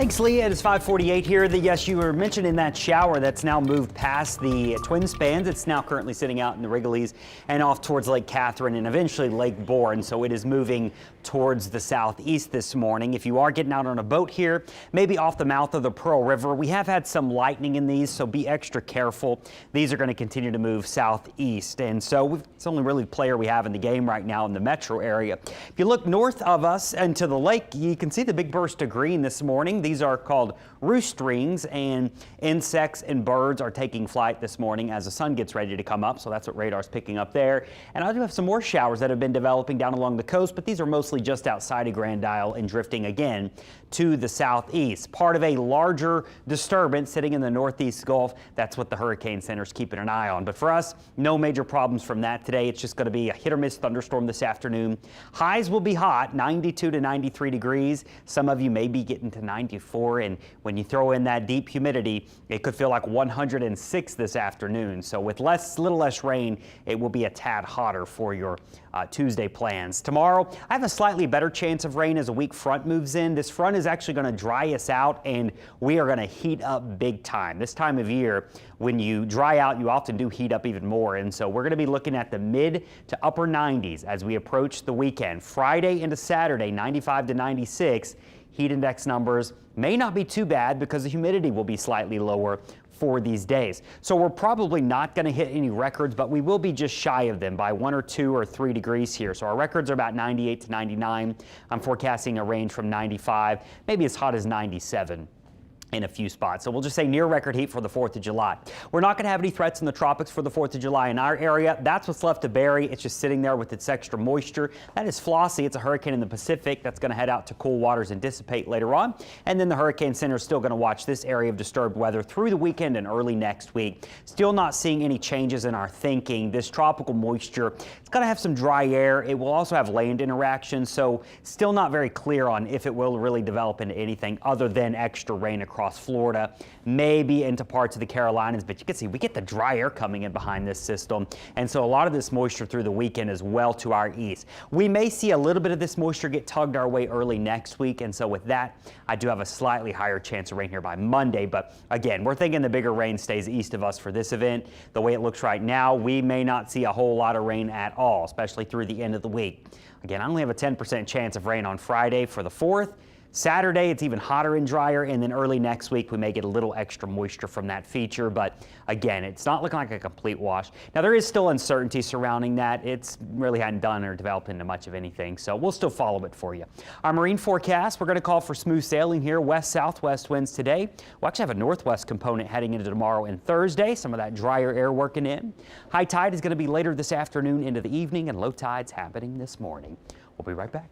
Thanks, Leah. It is 5:48 here. Yes, you were mentioning that shower that's now moved past the Twin Spans. It's now currently sitting out in the Wrigley's and off towards Lake Catherine and eventually Lake Bourne. So it is moving towards the southeast this morning. If you are getting out on a boat here, maybe off the mouth of the Pearl River, we have had some lightning in these, so be extra careful. These are going to continue to move southeast. And so it's the only really player we have in the game right now in the metro area. If you look north of us and to the lake, you can see the big burst of green this morning. These are called roost rings, and insects and birds are taking flight this morning as the sun gets ready to come up. So that's what radar's picking up there. And I do have some more showers that have been developing down along the coast, but these are mostly just outside of Grand Isle and drifting again to the southeast. Part of a larger disturbance sitting in the northeast Gulf. That's what the Hurricane Center's keeping an eye on. But for us, no major problems from that today. It's just going to be a hit or miss thunderstorm this afternoon. Highs will be hot, 92 to 93 degrees. Some of you may be getting to 94, and when you throw in that deep humidity, it could feel like 106 this afternoon. So with little less rain, it will be a tad hotter for your Tuesday plans. Tomorrow, I have a slightly better chance of rain as a weak front moves in. This front is actually going to dry us out, and we are going to heat up big time. This time of year, when you dry out, you often do heat up even more. And so we're going to be looking at the mid to upper 90s as we approach the weekend. Friday into Saturday, 95 to 96. Heat index numbers may not be too bad because the humidity will be slightly lower for these days. So we're probably not going to hit any records, but we will be just shy of them by 1 or 2 or 3 degrees here. So our records are about 98 to 99. I'm forecasting a range from 95, maybe as hot as 97. In a few spots. So we'll just say near record heat for the 4th of July. We're not going to have any threats in the tropics for the 4th of July in our area. That's what's left to bury. It's just sitting there with its extra moisture. That is Flossie. It's a hurricane in the Pacific that's going to head out to cool waters and dissipate later on. And then the Hurricane Center is still going to watch this area of disturbed weather through the weekend and early next week. Still not seeing any changes in our thinking. This tropical moisture, it's going to have some dry air. It will also have land interaction. So still not very clear on if it will really develop into anything other than extra rain across Florida, maybe into parts of the Carolinas, but you can see we get the dry air coming in behind this system, and so a lot of this moisture through the weekend is well to our east. We may see a little bit of this moisture get tugged our way early next week, and so with that, I do have a slightly higher chance of rain here by Monday, but again, we're thinking the bigger rain stays east of us for this event. The way it looks right now, we may not see a whole lot of rain at all, especially through the end of the week. Again, I only have a 10% chance of rain on Friday for the 4th. Saturday, it's even hotter and drier, and then early next week, we may get a little extra moisture from that feature, but again, it's not looking like a complete wash. Now, there is still uncertainty surrounding that. It's really hadn't done or developed into much of anything, so we'll still follow it for you. Our marine forecast, we're going to call for smooth sailing here, west-southwest winds today. We'll actually have a northwest component heading into tomorrow and Thursday, some of that drier air working in. High tide is going to be later this afternoon into the evening, and low tides happening this morning. We'll be right back.